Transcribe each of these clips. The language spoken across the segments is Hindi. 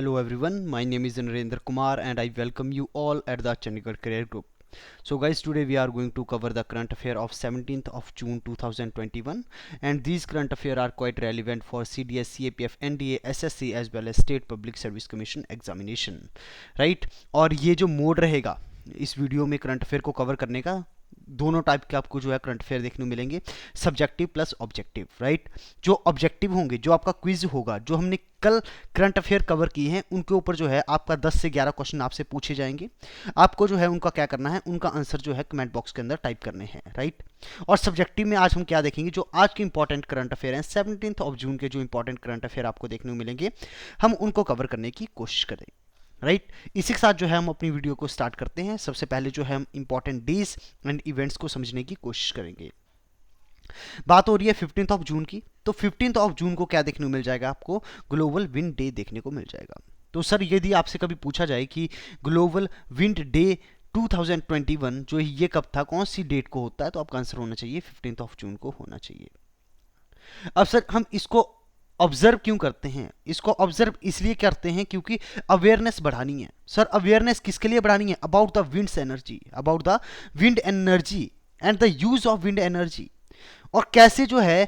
Hello everyone, my name is Narendra Kumar and I welcome you all at the Chandigarh Career Group. So guys, today we are going to cover the current affair of 17th of June 2021 and these current affairs are quite relevant for CDS, CAPF, NDA, SSC as well as State Public Service Commission examination, right? और ये जो मोड रहेगा इस वीडियो में करंट अफेयर को कवर करने का, दोनों टाइप के आपको जो है करंट अफेयर देखने को मिलेंगे, सब्जेक्टिव प्लस ऑब्जेक्टिव, राइट? जो ऑब्जेक्टिव होंगे, जो आपका क्विज होगा, जो हमने कल करंट अफेयर कवर किए हैं उनके ऊपर जो है आपका 10 से 11 क्वेश्चन आपसे पूछे जाएंगे। आपको जो है उनका क्या करना है, उनका आंसर जो है कमेंट बॉक्स के अंदर टाइप करने हैं, राइट? और सब्जेक्टिव में आज हम क्या देखेंगे, जो आज के इंपॉर्टेंट करंट अफेयर हैं 17 ऑफ जून के जो इंपॉर्टेंट करंट अफेयर आपको देखने को मिलेंगे, हम उनको कवर करने की कोशिश करें, राइट? इसी के साथ जो है हम अपनी वीडियो को स्टार्ट करते हैं। सबसे पहले जो है हम इंपॉर्टेंट डेज एंड इवेंट्स को समझने की कोशिश करेंगे। बात हो रही है 15 ऑफ जून की, तो 15 ऑफ जून को क्या देखने को मिल जाएगा, आपको ग्लोबल विंड डे देखने को मिल जाएगा। तो सर यदि आपसे कभी पूछा जाए कि ग्लोबल विंड डे 2021 जो ये कब था, कौन सी डेट को होता है, तो आपका आंसर होना चाहिए 15 ऑफ जून को होना चाहिए। अब सर हम इसको ऑब्जर्व क्यों करते हैं? इसको ऑब्जर्व इसलिए करते हैं क्योंकि अवेयरनेस बढ़ानी है। सर अवेयरनेस किसके लिए बढ़ानी है? About the winds energy, about the wind energy and the use of wind energy, और कैसे जो है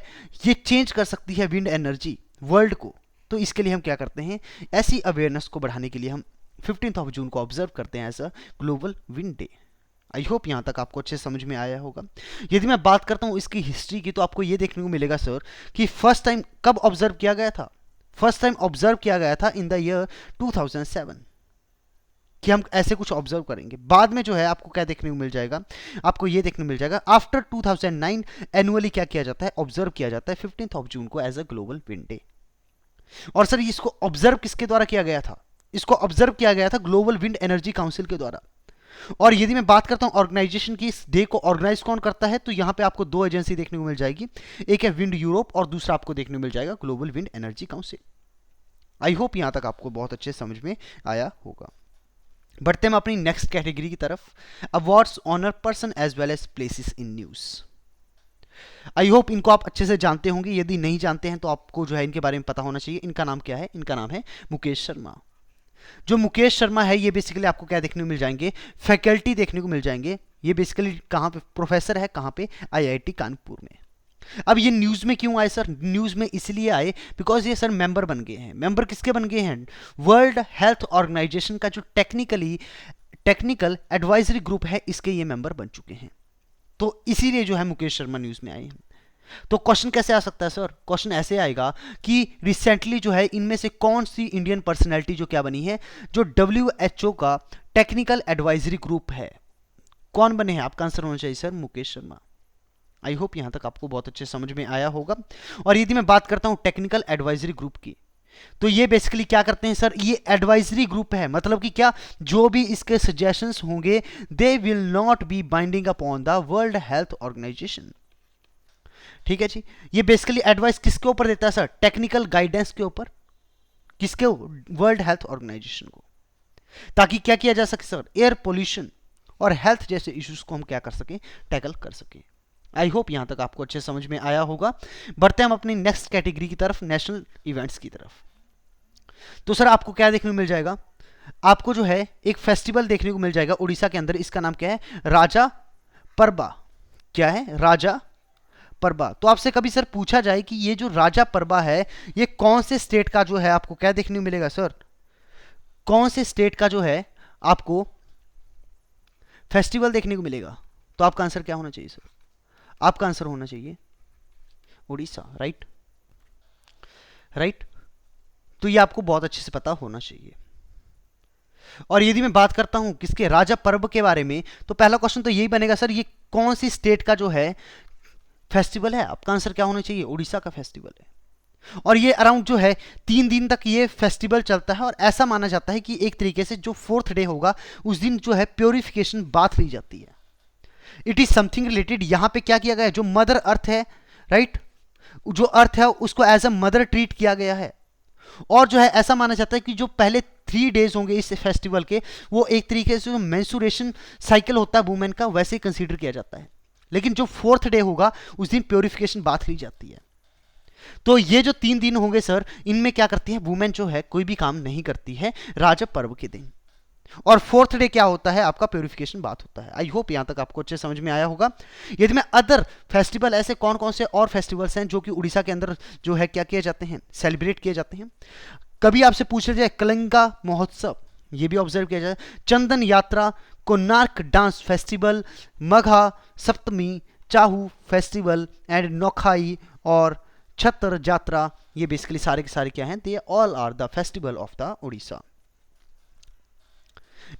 ये चेंज कर सकती है विंड एनर्जी वर्ल्ड को। तो इसके लिए हम क्या करते हैं, ऐसी अवेयरनेस को बढ़ाने के लिए हम 15 ऑफ जून को ऑब्जर्व करते हैं as a global wind day. I hope यहाँ तक आपको अच्छे समझ में आया होगा। यदि मैं बात करता हूँ इसकी हिस्ट्री की, तो आपको ये देखने को मिलेगा सर कि फर्स्ट टाइम कब ऑब्जर्व किया गया था। फर्स्ट टाइम ऑब्जर्व किया गया था इन द ईयर 2007 कि हम ऐसे कुछ ऑब्जर्व करेंगे। बाद में जो है आपको क्या देखने को मिल जाएगा, आपको ये देखने को मिल जाएगा आफ्टर 2009 एनुअली क्या किया जाता है, ऑब्जर्व किया जाता है 15 ऑफ जून को as a global wind day. और सर इसको ऑब्जर्व किसके द्वारा किया गया था? इसको ऑब्जर्व किया गया था ग्लोबल विंड एनर्जी काउंसिल के द्वारा। और यदि मैं बात करता हूं ऑर्गेनाइजेशन की, इस डे को ऑर्गेनाइज कौन करता है, तो यहां पे आपको दो एजेंसी देखने को मिल जाएगी, एक है विंड यूरोप और दूसरा आपको देखने को मिल जाएगा global wind energy council. I hope यहां तक आपको बहुत अच्छे समझ में आया होगा। बढ़ते हम अपनी नेक्स्ट कैटेगरी की तरफ, awards honour person as well as places in news. I hope इनको आप अच्छे से जानते होंगे, यदि नहीं जानते हैं तो आपको जो है इनके बारे में पता होना चाहिए। इनका नाम क्या है? इनका नाम है मुकेश शर्मा। जो मुकेश शर्मा है ये बेसिकली आपको क्या देखने को मिल जाएंगे, फैकल्टी देखने को मिल जाएंगे। ये बेसिकली कहाँ पे प्रोफेसर है, कहाँ पे? आईआईटी कानपुर में। अब ये न्यूज़ में क्यों आए सर? न्यूज़ में इसलिए आए बिकॉज ये सर मेंबर बन गए हैं। मेंबर किसके बन गए हैं? वर्ल्ड हेल्थ ऑर्गेनाइजेशन का जो टेक्निकल एडवाइजरी ग्रुप है, इसके ये मेंबर बन चुके हैं। तो इसीलिए जो है मुकेश शर्मा न्यूज़ में आए हैं। तो क्वेश्चन कैसे आ सकता है सर? क्वेश्चन ऐसे आएगा कि रिसेंटली जो है इनमें से कौन सी इंडियन पर्सनैलिटी जो क्या बनी है, जो WHO का टेक्निकल एडवाइजरी ग्रुप है, कौन बने हैं? आपका आंसर होना चाहिए sir Mukesh Sharma. I hope यहां तक आपको बहुत अच्छे समझ में आया होगा। और यदि मैं बात करता हूं टेक्निकल एडवाइजरी ग्रुप की, तो ये बेसिकली क्या करते हैं सर, ये एडवाइजरी ग्रुप है, मतलब कि क्या, जो भी इसके सजेशंस होंगे they will not be binding upon the World Health Organisation. ठीक है जी। ये बेसिकली एडवाइस किसके ऊपर देता है सर? टेक्निकल गाइडेंस के ऊपर। किसके? वर्ल्ड हेल्थ ऑर्गेनाइजेशन को, ताकि क्या किया जा सके सर, एयर पोल्यूशन और हेल्थ जैसे इश्यूज को हम क्या कर सकें, टैकल कर सकें। आई होप यहां तक आपको अच्छे समझ में आया होगा। बढ़ते हम अपनी नेक्स्ट कैटेगरी की तरफ, नेशनल इवेंट्स की तरफ। तो सर आपको क्या देखने को मिल जाएगा, आपको जो है एक फेस्टिवल देखने को मिल जाएगा उड़ीसा के अंदर। इसका नाम क्या है? राजा परबा। क्या है? राजा परबा। तो आपसे कभी सर पूछा जाए कि ये जो राजा परबा है ये कौन से स्टेट का जो है, आपको क्या देखने को मिलेगा सर? कौन से स्टेट का जो है आपको फेस्टिवल देखने को मिलेगा? तो आपका आंसर क्या होना चाहिए सर? आपका आंसर होना चाहिए उड़ीसा, राइट? राइट। तो ये आपको बहुत अच्छे से पता होना चाहिए। और यदि मैं बात करता हूं किसके, राजा पर्व के बारे में, तो पहला क्वेश्चन तो यही बनेगा सर, ये कौन सी स्टेट का जो है फेस्टिवल है? आपका आंसर क्या होना चाहिए? उड़ीसा का फेस्टिवल है। और ये अराउंड जो है 3 दिन तक ये फेस्टिवल चलता है, और ऐसा माना जाता है कि एक तरीके से जो 4th डे होगा उस दिन जो है प्योरिफिकेशन बात ली जाती है। इट इज समथिंग रिलेटेड, यहां पे क्या किया गया है, जो मदर अर्थ है, राइट, जो अर्थ है उसको एज अ मदर ट्रीट किया गया है। और जो है ऐसा माना जाता है कि जो पहले 3 डेज होंगे इस फेस्टिवल के, वो एक तरीके से जो मेंस्ट्रुएशन साइकिल होता है वुमेन का, वैसे ही कंसीडर किया जाता है। लेकिन जो 4th डे होगा उस दिन प्योरिफिकेशन बात ली जाती है। तो ये जो 3 दिन होंगे सर, इनमें क्या करती है वुमेन जो है कोई भी काम नहीं करती है राजब पर्व के दिन। और फोर्थ डे क्या होता है आपका प्योरिफिकेशन बात होता है। आई होप यहां तक आपको अच्छे समझ में आया होगा। यदि मैं अदर फेस्टिवल, ऐसे कौन कौन से और फेस्टिवल्स हैं जो कि उड़ीसा के अंदर जो है क्या किए जाते हैं, सेलिब्रेट किए जाते हैं। कभी आपसे पूछ लिया जाए कलिंगा महोत्सव, ये भी ऑब्जर्व किया जाए, चंदन यात्रा, कोणार्क डांस फेस्टिवल, मघा सप्तमी, चाहू फेस्टिवल एंड नौखाई और छत्र यात्रा, ये बेसिकली सारे के सारे क्या हैं, they all are the festival of the Orissa.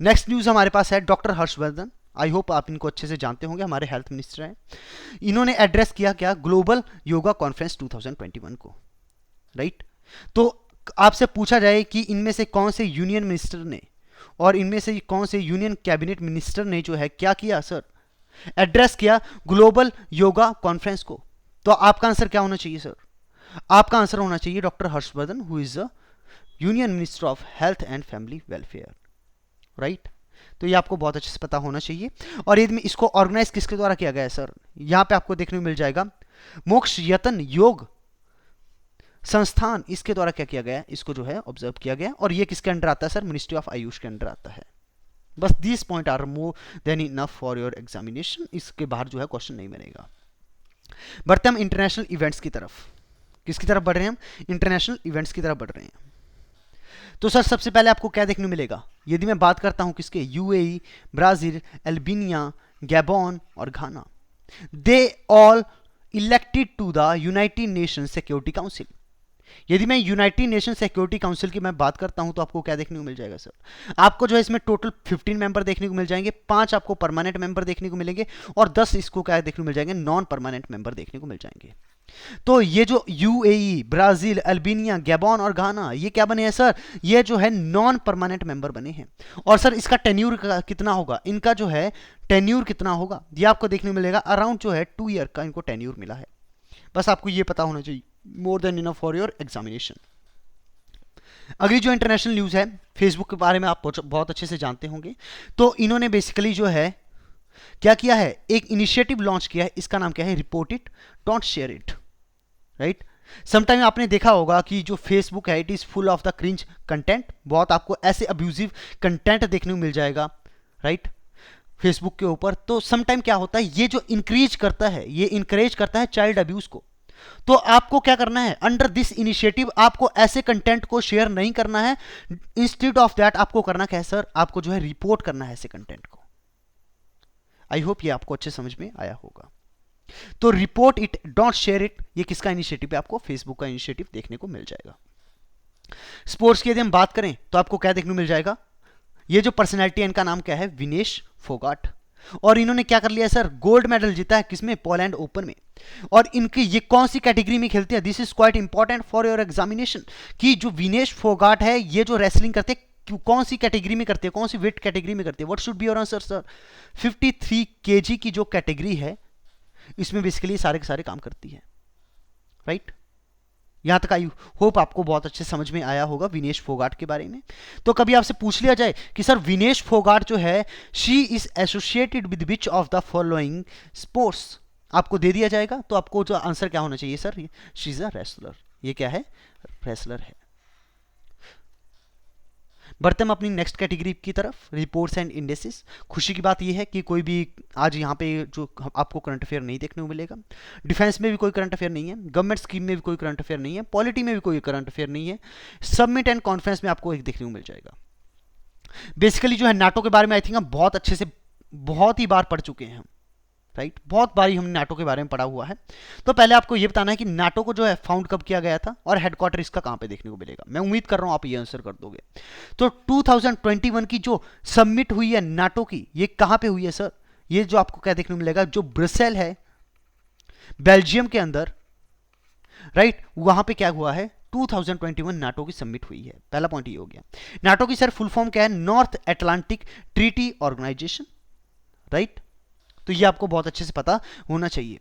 Next news हमारे पास है डॉक्टर हर्षवर्धन। आई होप आप इनको अच्छे से जानते होंगे, हमारे हेल्थ मिनिस्टर हैं। इन्होंने एड्रेस किया क्या, ग्लोबल योगा कॉन्फ्रेंस 2021 को, राइट। तो आपसे पूछा जाए कि इनमें से कौन से यूनियन मिनिस्टर ने और इनमें से कौन से यूनियन कैबिनेट मिनिस्टर ने जो है क्या किया सर, एड्रेस किया ग्लोबल योगा कॉन्फ्रेंस को, तो आपका आंसर क्या होना चाहिए सर, आपका आंसर होना चाहिए doctor Harshvardhan, who is the union minister of health and family welfare, right. तो ये आपको बहुत अच्छे से पता होना चाहिए। और यदि इसको ऑर्गेनाइज किसके द्वारा किया गया है सर, यहां पे आपको देखने को मिल जाएगा मोक्ष यतन योग संस्थान, इसके द्वारा क्या किया गया है, इसको जो है ऑब्जर्व किया गया। और ये किसके अंडर आता है सर, मिनिस्ट्री ऑफ आयुष के अंडर आता है। बस this point are more than enough for your examination, इसके बाहर जो है क्वेश्चन नहीं बनेगा। बढ़ते हम इंटरनेशनल इवेंट्स की तरफ। किसकी तरफ बढ़ रहे हैं हम, इंटरनेशनल इवेंट्स की तरफ बढ़ रहे हैं। तो सर सबसे पहले आपको क्या देखने को मिलेगा, यदि मैं बात करता हूं किसके, यूएई, ब्राजील, अल्बानिया, गैबोन और Ghana, they all elected to the United Nation Security Council. यदि मैं यूनाइटेड नेशन सिक्योरिटी काउंसिल की मैं बात करता हूं तो आपको क्या देखने को मिल जाएगा सर, आपको जो है इसमें टोटल 15 मेंबर देखने को मिल जाएंगे, 5 आपको परमानेंट मेंबर देखने को मिलेंगे और 10 इसको क्या देखने को मिल जाएंगे, नॉन परमानेंट मेंबर देखने को मिल जाएंगे। तो ये जो यूएई, ब्राजील, अल्बानिया, गैबोन और घाना, ये क्या बने हैं सर, ये जो है नॉन परमानेंट मेंबर बने हैं। और सर इसका टेन्यूर कितना होगा, इनका जो है टेन्यूर कितना होगा, ये आपको देखने को मिलेगा अराउंड जो है 2 ईयर का इनको टेन्यूर मिला है। बस आपको ये पता होना चाहिए, मोर than enough for your examination. अगली जो इंटरनेशनल न्यूज है, फेसबुक के बारे में आप बहुत अच्छे से जानते होंगे। तो इन्होंने बेसिकली जो है क्या किया है, एक इनिशिएटिव लॉन्च किया है, इसका नाम क्या है, report it don't share it, right. Sometime आपने देखा होगा कि जो फेसबुक है it is full of the cringe content, बहुत आपको ऐसे अब्यूजिव कंटेंट देखने को मिल जाएगा, राइट, फेसबुक के ऊपर। तो समटाइम क्या होता है, ये जो इंक्रीज करता है, ये इंकरेज करता है चाइल्ड अब्यूज को। तो आपको क्या करना है, अंडर दिस इनिशिएटिव आपको ऐसे कंटेंट को शेयर नहीं करना है, इंस्टेड ऑफ दैट आपको करना क्या है सर, आपको जो है रिपोर्ट करना है ऐसे कंटेंट को। आई होप ये आपको अच्छे समझ में आया होगा। तो report it don't share it, ये किसका इनिशिएटिव है, आपको फेसबुक का इनिशिएटिव देखने को मिल जाएगा। स्पोर्ट्स की यदि हम बात करें तो आपको क्या देखने को मिल जाएगा, ये जो पर्सनैलिटी है इनका नाम क्या है, विनेश फोगाट। और इन्होंने क्या कर लिया सर, गोल्ड मेडल जीता है किसमें, पोलैंड ओपन में। और इनकी ये कौन सी कैटेगरी में खेलते हैं, this is quite important for your examination, कि जो विनेश फोगाट है ये जो रेसलिंग करते हैं कौन सी कैटेगरी में करते हैं, कौन सी वेट कैटेगरी में करते हैं, what should be your answer sir, 53 kg की जो कैटेगरी है इसमें बेसिकली सारे के सारे काम करती है, राइट। यहां तक आई होप आपको बहुत अच्छे समझ में आया होगा विनेश फोगाट के बारे में। तो कभी आपसे पूछ लिया जाए कि सर विनेश फोगाट जो है she is associated with which of the following sports, आपको दे दिया जाएगा, तो आपको जो आंसर क्या होना चाहिए sir, she is a wrestler, ये क्या है, रेसलर है। बढ़ते हम अपनी नेक्स्ट कैटेगरी की तरफ, रिपोर्ट्स एंड इंडेसिस। खुशी की बात यह है कि कोई भी आज यहाँ पे जो आपको करंट अफेयर नहीं देखने को मिलेगा, डिफेंस में भी कोई करंट अफेयर नहीं है, गवर्नमेंट स्कीम में भी कोई करंट अफेयर नहीं है, पॉलिटी में भी कोई करंट अफेयर नहीं है, सबमिट एंड कॉन्फ्रेंस में आपको एक देखने को मिल जाएगा। बेसिकली जो है नाटो के बारे में आई थिंक हम बहुत अच्छे से बहुत ही बार पढ़ चुके हैं हम, राइट, बहुत बारी हमने नाटो के बारे में पढ़ा हुआ है। तो पहले आपको यह बताना है कि नाटो को जो है फाउंड कब किया गया था और हेडक्वार्टर इसका कहां पे देखने को मिलेगा। मैं उम्मीद कर रहा हूं आप ये आंसर कर दोगे। तो 2021 की जो सबमिट हुई है नाटो की, ये कहां पे हुई है सर, ये जो आपको क्या देखने को मिलेगा, जो ब्रसेल है बेल्जियम के अंदर, राइट, वहां पे क्या हुआ है, 2021 नाटो की सबमिट हुई है। पहला पॉइंट ये हो गया। नाटो की सर फुल फॉर्म क्या है, North Atlantic Treaty Organisation, right. तो ये आपको बहुत अच्छे से पता होना चाहिए।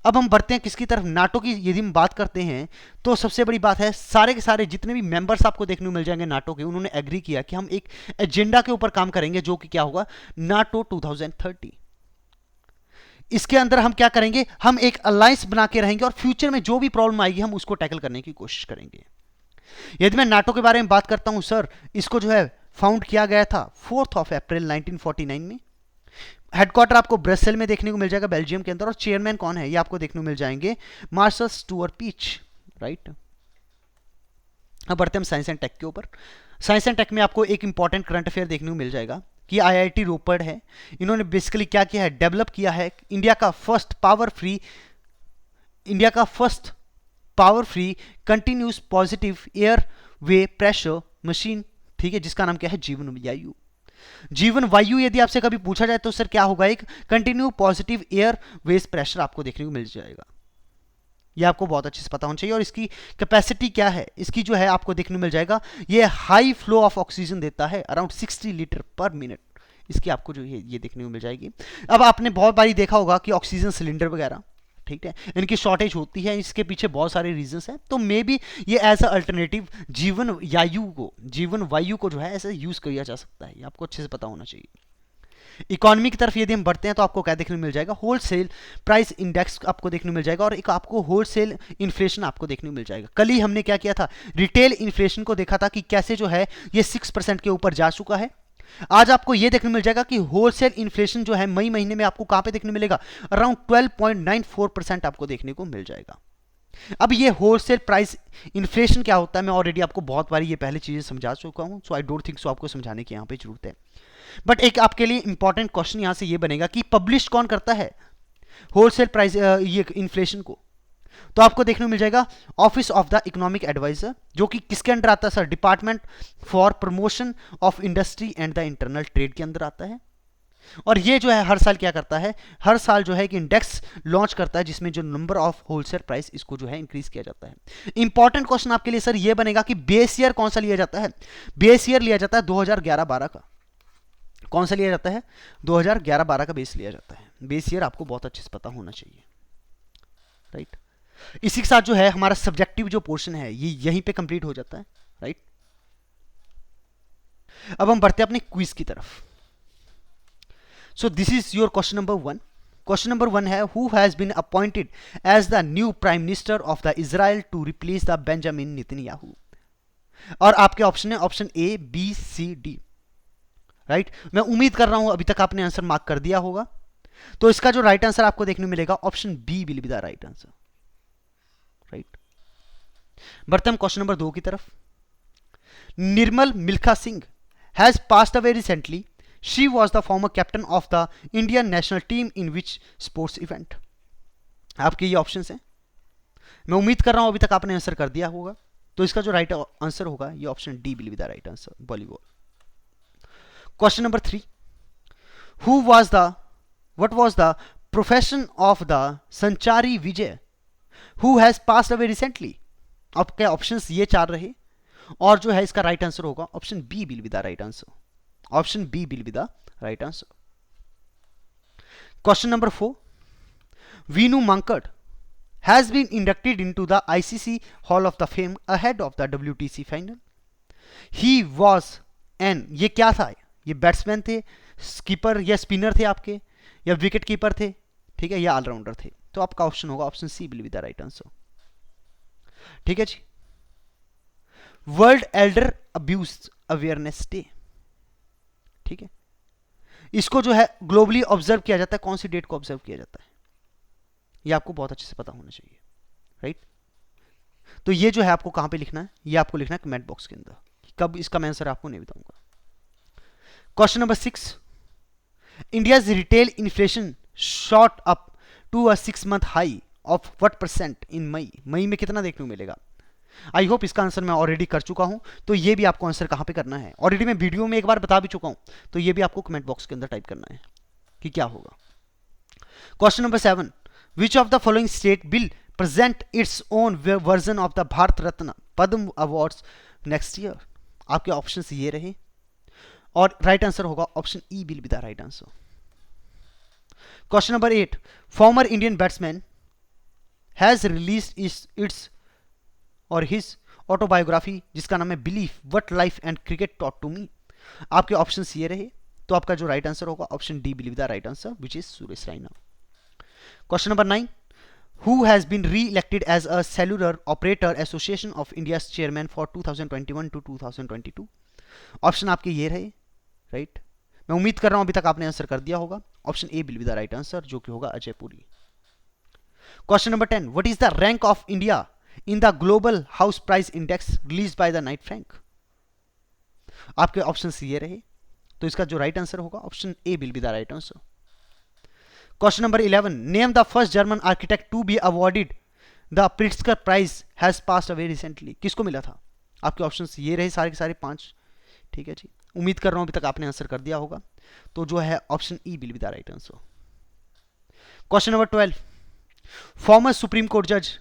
अब हम बढ़ते हैं किसकी तरफ, नाटो की यदि हम बात करते हैं तो सबसे बड़ी बात है, सारे के सारे जितने भी मेंबर्स आपको देखने को मिल जाएंगे नाटो के, उन्होंने एग्री किया कि हम एक एजेंडा के ऊपर काम करेंगे जो कि क्या होगा, नाटो 2030। इसके अंदर हम क्या करेंगे, हम एक अलायंस बना के रहेंगे और फ्यूचर में जो भी प्रॉब्लम आएगी हम उसको टैकल करने की कोशिश करेंगे। यदि मैं नाटो के बारे में बात करता हूं सर, इसको जो है फाउंड किया गया था 4 अप्रैल 1949 में। हेडक्वार्टर आपको ब्रसेल में देखने को मिल जाएगा, बेल्जियम के अंदर। और चेयरमैन कौन है ये आपको देखने को मिल जाएंगे, मार्शल स्टुअर्ट पीच, राइट। अब बढ़ते हैं हम साइंस एंड टेक के ऊपर। साइंस एंड टेक में आपको एक इंपॉर्टेंट करंट अफेयर देखने को मिल जाएगा कि आईआईटी रोपड़ है, इन्होंने बेसिकली क्या किया है, डेवलप किया है इंडिया का first power free continuous positive airway pressure machine, ठीक है, जिसका नाम क्या है, जीवन वायु। जीवन वायु यदि आपसे कभी पूछा जाए तो सर क्या होगा, एक continue positive air wedge pressure आपको देखने को मिल जाएगा। ये आपको बहुत अच्छे से पता होना चाहिए। और इसकी कैपेसिटी क्या है, इसकी जो है आपको देखने को मिल जाएगा, ये हाई फ्लो ऑफ ऑक्सीजन देता है, अराउंड 60 लीटर पर मिनट, इसकी आपको जो है ये देखने को मिल जाएगी। अब आपने बहुत बारी देखा होगा कि ऑक्सीजन सिलेंडर वगैरह, ठीक है, इनकी शॉर्टेज होती है, इसके पीछे बहुत सारे रीजंस हैं। तो मे बी ये एज अ अल्टरनेटिव जीवन वायु को जो है ऐसे यूज किया जा सकता है, ये आपको अच्छे से पता होना चाहिए। इकोनॉमी की तरफ यदि हम बढ़ते हैं तो आपको क्या देखने को मिल जाएगा, होलसेल प्राइस इंडेक्स आपको देखने को मिल जाएगा और एक आपको होलसेल इन्फ्लेशन आपको देखने को मिल जाएगा। कल ही हमने क्या किया था, रिटेल इन्फ्लेशन को देखा था कि कैसे जो है ये 6% के ऊपर जा चुका है। आज आपको यह देखने मिल जाएगा कि होलसेल इन्फ्लेशन जो है मई महीने में आपको कहां पे देखने मिलेगा, अराउंड 12.94% आपको देखने को मिल जाएगा। अब ये होलसेल प्राइस इन्फ्लेशन क्या होता है, मैं ऑलरेडी आपको बहुत बार ये पहले चीजें समझा चुका हूं, सो आई डोंट थिंक सो आपको समझाने की यहां पे जरूरत है। बट एक आपके लिए इंपॉर्टेंट क्वेश्चन यहां से ये बनेगा कि पब्लिश कौन करता है होलसेल प्राइस ये इन्फ्लेशन को, तो आपको देखने को मिल जाएगा office of the economic adviser, जो कि किसके अंडर आता है sir, department for promotion of industry and the internal trade के अंदर आता है। और ये जो है हर साल क्या करता है, हर साल जो है कि इंडेक्स लॉन्च करता है जिसमें जो नंबर ऑफ होलसेल प्राइस इसको जो है इंक्रीज किया जाता है। इंपॉर्टेंट क्वेश्चन आपके लिए सर ये बनेगा कि बेस ईयर कौन सा लिया जाता है, बेस ईयर लिया जाता है 2011-12 का। कौन सा लिया जाता है, 2011-12 का बेस लिया जाता है। बेस ईयर आपको बहुत अच्छे से पता होना चाहिए, राइट। इसी के साथ जो है हमारा सब्जेक्टिव जो पोर्शन है ये यहीं पे कंप्लीट हो जाता है, राइट। अब हम बढ़ते हैं अपने क्विज की तरफ। So this is your question number 1। Question number 1 है, who has been appointed as the new prime minister of the Israel to replace the Benjamin Netanyahu. और आपके ऑप्शन है option A, B, C, D, right. मैं उम्मीद कर रहा हूं अभी तक आपने आंसर मार्क कर दिया होगा, तो इसका जो राइट आंसर आपको देखने को मिलेगा option B will be the right answer, right. बढ़ते हम क्वेश्चन नंबर 2 की तरफ। Nirmal Milkha Singh has passed away recently, she was the former captain of the Indian national team in which sports event. आपके ये ऑप्शन हैं, मैं उम्मीद कर रहा हूं अभी तक आपने आंसर कर दिया होगा, तो इसका जो राइट आंसर होगा ये option D will be the right answer, volleyball. Question number 3, what was the profession of the Sanchari Vijay who has passed away recently। आपके ऑप्शंस ये 4 रहे और जो है इसका राइट आंसर होगा option B will be the right answer, option B will be the right answer. Question number 4, Vinoo Mankad has been inducted into the ICC Hall of the Fame ahead of the WTC final। he was an, ये क्या था, ये बैट्समैन थे, स्कीपर या स्पिनर थे आपके, या विकेट कीपर थे, ठीक है, या ऑलराउंडर थे। तो आपका ऑप्शन होगा option C will be the right answer, ठीक है जी। World elder abuse awareness day, ठीक है, इसको जो है ग्लोबली ऑब्जर्व किया जाता है, कौन सी डेट को ऑब्जर्व किया जाता है, ये आपको बहुत अच्छे से पता होना चाहिए, राइट। तो ये जो है आपको कहां पे लिखना है, ये आपको लिखना है कमेंट बॉक्स के अंदर, कब इसका मैं आंसर आपको नहीं बताऊंगा। Question number 6, India's retail inflation shot up to a 6-month high of what percent in May. मई में कितना देखने को मिलेगा। आई होप इसका आंसर मैं ऑलरेडी कर चुका हूं, तो ये भी आपको आंसर कहां पे करना है, ऑलरेडी मैं वीडियो में एक बार बता भी चुका हूं, तो ये भी आपको कमेंट बॉक्स के अंदर टाइप करना है कि क्या होगा। Question number 7, which of the following state will present its own version of the Bharat Ratna Padma awards next year. आपके ऑप्शंस ये रहे और राइट आंसर होगा option E will be the right answer. Question number 8, former Indian batsman has release its और हिज ऑटोबायोग्राफी जिसका नाम है belief what life and cricket taught to me. आपके ऑप्शंस ये रहे, तो आपका जो राइट आंसर होगा option D will be the right answer which is Suresh Raina. Question number 9, who has been re-elected as a cellular operator association of India's chairman for 2021 to 2022? Option आपके ये रहे, राइट। मैं उम्मीद कर रहा हूं अभी तक आपने आंसर कर दिया होगा। Option A will be the right answer, जो कि होगा Ajay Puri. Question number 10, what is the rank of India in the global house price index release by the Knight Frank? आपके ऑप्शन ये रहे, तो इसका जो राइट आंसर होगा option A will be the right answer. Question number 11, name the first German architect to be awarded the Pritzker Prize has passed away recently? किसको मिला था? आपके ऑप्शन ये रहे सारे के सारे 5, ठीक है जी। उम्मीद कर रहा हूं अभी तक आपने आंसर कर दिया होगा, तो जो है option E will be the right answer. Question number 12, former Supreme Court जज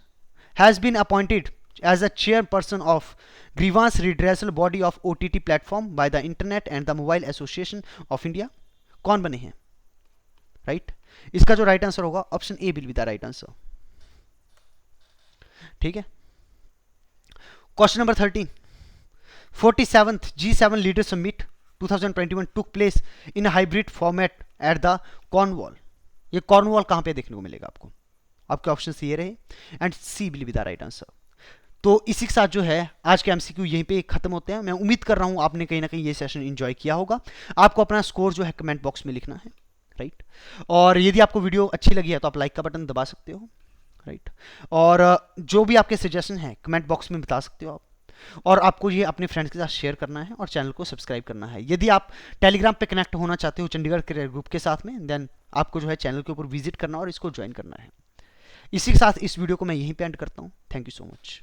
has been appointed as a chairperson of grievance redressal body of OTT platform by the Internet and the Mobile Association of India? कौन बने हैं, राइट? इसका जो राइट आंसर होगा option A will be the right answer, ठीक है। Question number 13, 47th G7 Leader Summit 2021 took place in a hybrid format at the Cornwall. ये कॉर्नवॉल कहां पे देखने को मिलेगा आपको? आपके ऑप्शन ये रहे and C will be the right answer. तो इसी के साथ जो है आज के एमसीक्यू यहीं पे खत्म होते हैं। मैं उम्मीद कर रहा हूं आपने कहीं ना कहीं ये सेशन एंजॉय किया होगा। आपको अपना स्कोर जो है कमेंट बॉक्स में लिखना है, राइट। और यदि आपको वीडियो अच्छी लगी है तो आप लाइक का बटन दबा सकते हो, राइट। और जो भी आपके सजेशन है कमेंट बॉक्स में बता सकते हो आप। और आपको ये अपने फ्रेंड्स के साथ शेयर करना है और चैनल को सब्सक्राइब करना है। यदि आप टेलीग्राम पे कनेक्ट होना चाहते हो चंडीगढ़ करियर ग्रुप के साथ में, देन आपको जो है चैनल के ऊपर विजिट करना और इसको ज्वाइन करना है। इसी के साथ इस वीडियो को मैं यहीं पे एंड करता हूँ। Thank you so much.